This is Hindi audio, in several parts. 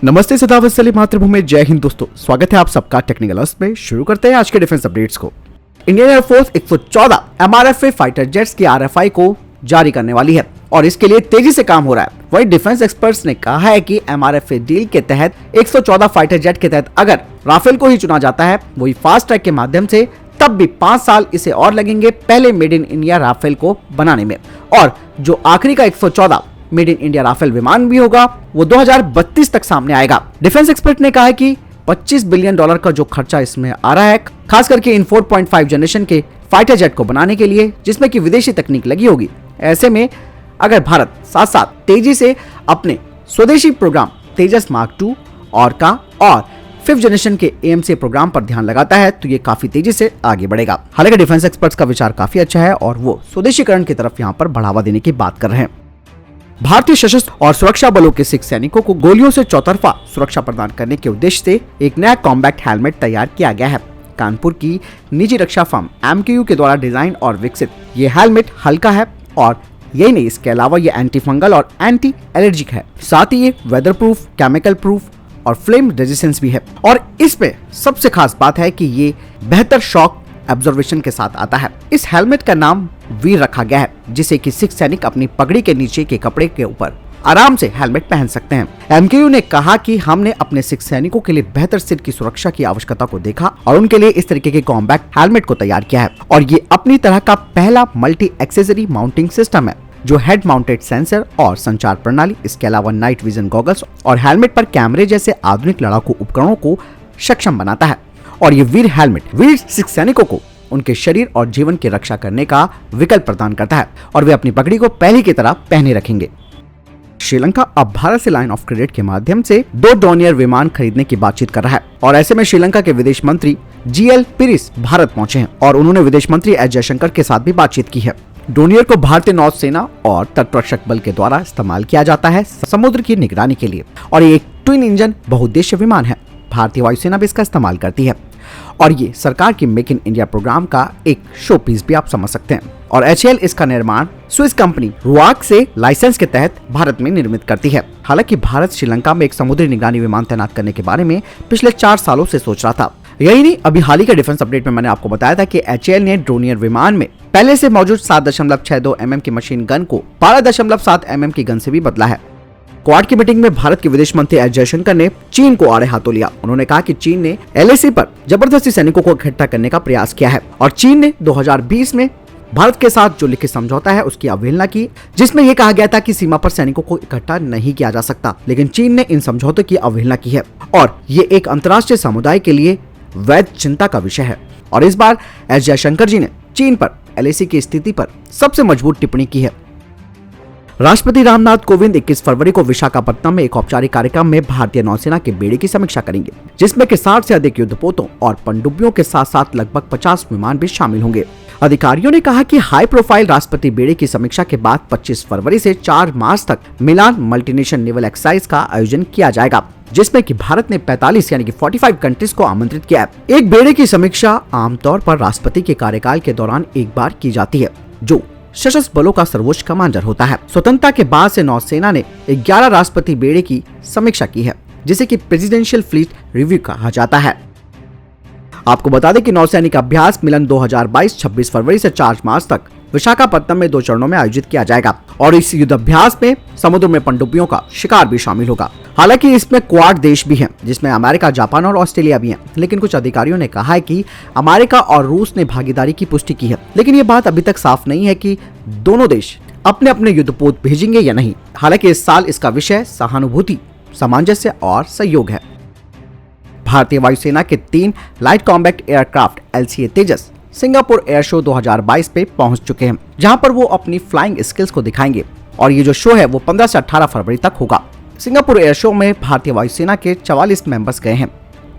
नमस्ते, सदावत सलीम, मातृभूमि, जय हिंद दोस्तों। स्वागत है आप सबका टेक्निकल अर्थ में। शुरू करते हैं आज के डिफेंस अपडेट्स को। Indian air force 114 MRFA fighter jets की RFI को जारी करने वाली है और इसके लिए तेजी से काम हो रहा है। वहीं डिफेंस एक्सपर्ट्स ने कहा है कि MRFA डील के तहत 114 फाइटर जेट के तहत अगर राफेल को ही चुना जाता है, वही फास्ट ट्रैक के माध्यम से, तब भी 5 साल इसे और लगेंगे पहले मेड इन इंडिया राफेल को बनाने में। और जो आखिरी का 114 मेड इन इंडिया राफेल विमान भी होगा, वो 2032 तक सामने आएगा। डिफेंस एक्सपर्ट ने कहा है कि $25 बिलियन का जो खर्चा इसमें आ रहा है, खास करके इन 4.5 जनरेशन के फाइटर जेट को बनाने के लिए, जिसमें कि विदेशी तकनीक लगी होगी। ऐसे में अगर भारत साथ साथ तेजी से अपने स्वदेशी प्रोग्राम तेजस मार्क 2 ऑर्का और 5th जनरेशन के AMC प्रोग्राम पर ध्यान लगाता है, तो ये काफी तेजी से आगे बढ़ेगा। हालांकि डिफेंस एक्सपर्ट्स का विचार काफी अच्छा है और वो स्वदेशीकरण की तरफ यहाँ पर बढ़ावा देने की बात कर रहे हैं। भारतीय सशस्त्र और सुरक्षा बलों के सिख सैनिकों को गोलियों से चौतरफा सुरक्षा प्रदान करने के उद्देश्य से एक नया कॉम्बैट हेलमेट तैयार किया गया है। कानपुर की निजी रक्षा फर्म MKU के द्वारा डिजाइन और विकसित ये हेलमेट हल्का है और यही नहीं, इसके अलावा ये एंटी फंगल और एंटी एलर्जिक है। साथ ही ये वेदर प्रूफ, केमिकल प्रूफ और फ्लेम रेजिस्टेंस भी है। और इसमें सबसे खास बात है कि ये बेहतर शॉक एब्जॉर्वेशन के साथ आता है। इस हेलमेट का नाम वीर रखा गया है, जिसे कि सिख सैनिक अपनी पगड़ी के नीचे के कपड़े के ऊपर आराम से हेलमेट पहन सकते हैं। MKU ने कहा कि हमने अपने सिख सैनिकों के लिए बेहतर सिर की सुरक्षा की आवश्यकता को देखा और उनके लिए इस तरीके के कॉम्बैक्ट हेलमेट को तैयार किया है। और ये अपनी तरह का पहला मल्टी एक्सेसरी माउंटिंग सिस्टम है, जो हेड माउंटेड सेंसर और संचार प्रणाली, इसके अलावा नाइट विजन गॉगल्स और हेलमेट पर कैमरे जैसे आधुनिक लड़ाकू उपकरणों को सक्षम बनाता है। और ये वीर हेलमेट वीर सिख सैनिकों को उनके शरीर और जीवन की रक्षा करने का विकल्प प्रदान करता है और वे अपनी पगड़ी को पहले की तरह पहने रखेंगे। श्रीलंका अब भारत से लाइन ऑफ क्रेडिट के माध्यम से 2 डोनियर विमान खरीदने की बातचीत कर रहा है और ऐसे में श्रीलंका के विदेश मंत्री GL पीरिस भारत पहुंचे हैं और उन्होंने विदेश मंत्री S जयशंकर के साथ भी बातचीत की है। डोनियर को भारतीय नौसेना और तटरक्षक बल के द्वारा इस्तेमाल किया जाता है समुद्र की निगरानी के लिए और ये एक ट्विन इंजन बहुउद्देश्य विमान है। भारतीय वायुसेना भी इसका इस्तेमाल करती है और ये सरकार की मेक इन इंडिया प्रोग्राम का एक शो पीस भी आप समझ सकते हैं। और HAL इसका निर्माण स्विस कंपनी रुआक से लाइसेंस के तहत भारत में निर्मित करती है। हालांकि भारत श्रीलंका में एक समुद्री निगरानी विमान तैनात करने के बारे में पिछले 4 सालों से सोच रहा था। यही नहीं, अभी हाल ही के डिफेंस अपडेट में मैंने आपको बताया था कि HAL ने डोनियर विमान में पहले से मौजूद 7.62 mm की मशीन गन को 12.7 mm की गन से भी बदला है। क्वाड की मीटिंग में भारत के विदेश मंत्री S जयशंकर ने चीन को आड़े हाथों लिया। उन्होंने कहा कि चीन ने LAC पर जबरदस्ती सैनिकों को इकट्ठा करने का प्रयास किया है और चीन ने 2020 में भारत के साथ जो लिखित समझौता है उसकी अवहेलना की, जिसमें यह कहा गया था कि सीमा पर सैनिकों को इकट्ठा नहीं किया जा सकता। लेकिन चीन ने इन समझौतों की अवहेलना की है और ये एक अंतर्राष्ट्रीय समुदाय के लिए वैध चिंता का विषय है। और इस बार S जयशंकर जी ने चीन पर LAC की स्थिति पर सबसे मजबूत टिप्पणी की है। राष्ट्रपति रामनाथ कोविंद 21 फरवरी को विशाखापट्टनम में एक औपचारिक कार्यक्रम में भारतीय नौसेना के बेड़े की समीक्षा करेंगे, जिसमें कि 60 से अधिक युद्धपोतों और पनडुब्बियों के साथ साथ लगभग 50 विमान भी शामिल होंगे। अधिकारियों ने कहा कि हाई प्रोफाइल राष्ट्रपति बेड़े की समीक्षा के बाद 25 फरवरी से 4 मार्च तक मिलान मल्टीनेशनल नेवल एक्सरसाइज का आयोजन किया जाएगा, जिसमें कि भारत ने 45 यानी कि 45 कंट्रीज को आमंत्रित किया है। एक बेड़े की समीक्षा आमतौर पर राष्ट्रपति के कार्यकाल के दौरान एक बार की जाती है, जो सशस्त्र बलों का सर्वोच्च कमांडर होता है। स्वतंत्रता के बाद से नौसेना ने 11 राष्ट्रपति बेड़े की समीक्षा की है, जिसे कि प्रेसिडेंशियल फ्लीट रिव्यू कहा जाता है। आपको बता दें कि नौसैनिक अभ्यास मिलन 2022 26 फरवरी से 4 मार्च तक विशाखापट्टनम में 2 चरणों में आयोजित किया जाएगा और इस युद्धाभ्यास में समुद्र में पनडुब्बियों का शिकार भी शामिल होगा। हालांकि इसमें क्वाड देश भी हैं, जिसमें अमेरिका, जापान और ऑस्ट्रेलिया भी हैं। लेकिन कुछ अधिकारियों ने कहा है कि अमेरिका और रूस ने भागीदारी की पुष्टि की है, लेकिन ये बात अभी तक साफ नहीं है कि दोनों देश अपने अपने युद्धपोत भेजेंगे या नहीं। हालांकि इस साल इसका विषय सहानुभूति, सामंजस्य और सहयोग है। भारतीय वायुसेना के 3 लाइट कॉम्बैट एयरक्राफ्ट LCA तेजस सिंगापुर एयर शो 2022 पे पहुंच चुके हैं, जहां पर वो अपनी फ्लाइंग स्किल्स को दिखाएंगे और ये जो शो है वो 15 से 18 फरवरी तक होगा। सिंगापुर एयर शो में भारतीय वायुसेना के 44 मेंबर्स गए हैं,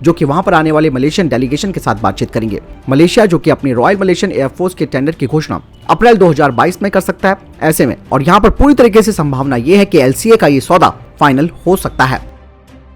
जो कि वहां पर आने वाले मलेशियन डेलीगेशन के साथ बातचीत करेंगे। मलेशिया जो कि अपनी रॉयल मलेशियन एयरफोर्स के टेंडर की घोषणा अप्रैल 2022 में कर सकता है। ऐसे में और यहाँ पर पूरी तरीके से संभावना ये है कि LCA का ये सौदा फाइनल हो सकता है।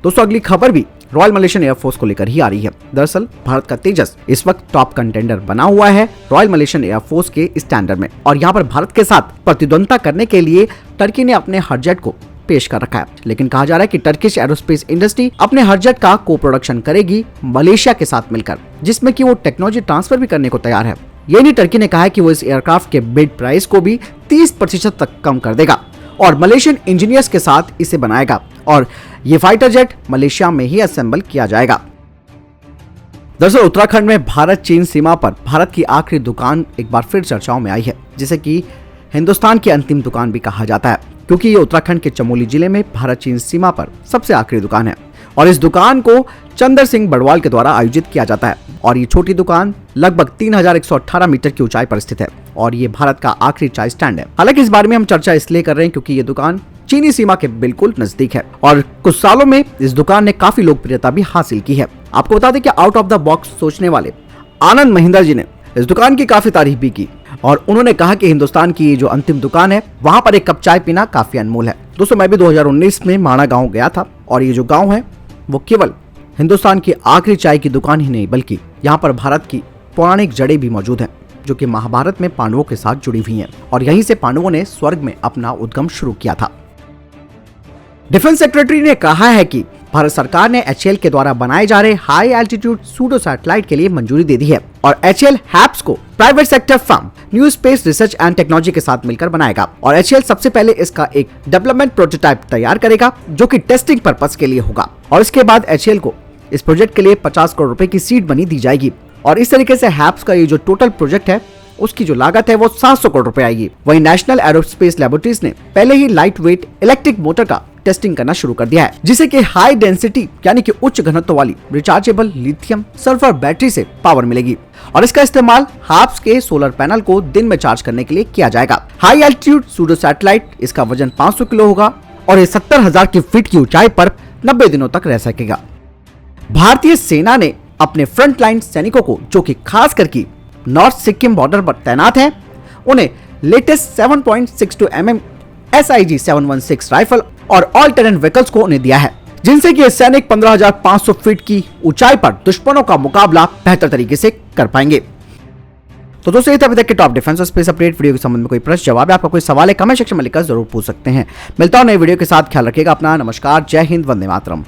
दोस्तों, अगली खबर भी रॉयल मलेशियन एयरफोर्स को लेकर ही आ रही है। दरअसल भारत का तेजस इस वक्त टॉप कंटेंडर बना हुआ है रॉयल मलेशियन एयरफोर्स के स्टैंडर्ड में और यहाँ पर भारत के साथ प्रतिद्वंदता करने के लिए टर्की ने अपने हर जेट को पेश कर रखा है। लेकिन कहा जा रहा है कि टर्किश एरोस्पेस इंडस्ट्री अपने हर जेट का को प्रोडक्शन करेगी मलेशिया के साथ मिलकर, जिसमें कि वो टेक्नोलॉजी ट्रांसफर भी करने को तैयार है। ये नहीं, टर्की ने कहा है कि वो इस एयरक्राफ्ट के बिड प्राइस को भी 30% तक कम कर देगा और मलेशियन इंजीनियर्स के साथ इसे बनाएगा और ये फाइटर जेट मलेशिया में ही असेंबल किया जाएगा। दरअसल उत्तराखंड में भारत चीन सीमा पर भारत की आखिरी दुकान एक बार फिर चर्चाओं में आई है, जिसे कि हिंदुस्तान की अंतिम दुकान भी कहा जाता है, क्योंकि ये उत्तराखंड के चमोली जिले में भारत चीन सीमा पर सबसे आखिरी दुकान है और इस दुकान को चंदर सिंह बड़वाल के द्वारा आयोजित किया जाता है। और ये छोटी दुकान लगभग 3118 मीटर की ऊंचाई पर स्थित है और ये भारत का आखिरी चाय स्टैंड है। हालांकि इस बारे में हम चर्चा इसलिए कर रहे हैं क्योंकि ये दुकान चीनी सीमा के बिल्कुल नजदीक है और कुछ सालों में इस दुकान ने काफी लोकप्रियता भी हासिल की है। आपको बता दें कि आउट ऑफ द बॉक्स सोचने वाले आनंद महिंदर जी ने इस दुकान की काफी तारीफ भी की और उन्होंने कहा कि हिंदुस्तान की ये जो अंतिम दुकान है वहां पर एक कप चाय पीना काफी अनमोल है। दोस्तों, मैं भी 2019 में माणा गांव गया था और ये जो गांव है वो केवल हिंदुस्तान की आखिरी चाय की दुकान ही नहीं बल्कि यहाँ पर भारत की पौराणिक जड़ें भी मौजूद हैं, जो कि महाभारत में पांडवों के साथ जुड़ी हुई हैं और यहीं से पांडवों ने स्वर्ग में अपना उद्गम शुरू किया था। डिफेंस सेक्रेटरी ने कहा है कि भारत सरकार ने HAL के द्वारा बनाए जा रहे हाई एल्टीट्यूड सूडो सैटेलाइट के लिए मंजूरी दे दी है और HAL हैप्स को private sector firm new space research and technology के साथ मिलकर बनाएगा और HAL सबसे पहले इसका एक डेवलपमेंट प्रोटोटाइप तैयार करेगा जो कि टेस्टिंग पर्पस के लिए होगा और इसके बाद HAL को इस प्रोजेक्ट के लिए 50 करोड़ रुपए की सीड मनी दी जाएगी और इस तरीके से हैप्स का ये जो टोटल प्रोजेक्ट है उसकी जो लागत है वो 700 करोड़ रुपए आएगी। वहीं नेशनल एरोस्पेस लैबोरेटरीज ने पहले ही लाइट वेट इलेक्ट्रिक मोटर का टेस्टिंग करना शुरू कर दिया है, जिसे कि हाई डेंसिटी यानी कि उच्च घनत्व वाली रिचार्जेबल लिथियम सल्फर बैटरी से पावर मिलेगी और इसका इस्तेमाल हैप्स के सोलर पैनल को दिन में चार्ज करने के लिए किया जाएगा। हाई एल्टीट्यूड सूडो सैटेलाइट, इसका वजन 500 किलो होगा और ये 70,000 की फीट की ऊंचाई पर 90 दिनों तक रह सकेगा। भारतीय सेना ने अपने फ्रंट लाइन सैनिकों को, जो कि खास करके नॉर्थ सिक्किम बॉर्डर पर तैनात हैं, उन्हें लेटेस्ट 7.62 mm SIG 716 राइफल और ऑल टेरेन व्हीकल्स को उन्हें दिया है, जिनसे कि सैनिक 15,500 फीट की ऊंचाई पर दुश्मनों का मुकाबला बेहतर तरीके से कर पाएंगे। तो दोस्तों, ये था अभी तक के टॉप डिफेंस और स्पेस अपडेट। वीडियो के संबंध में कोई प्रश्न जवाब है, आपका कोई सवाल है, कमेंट सेक्शन में लिखकर जरूर पूछ सकते हैं। मिलता हूं नए वीडियो के साथ, ख्याल रखिएगा अपना। नमस्कार, जय हिंद, वंदे मातरम।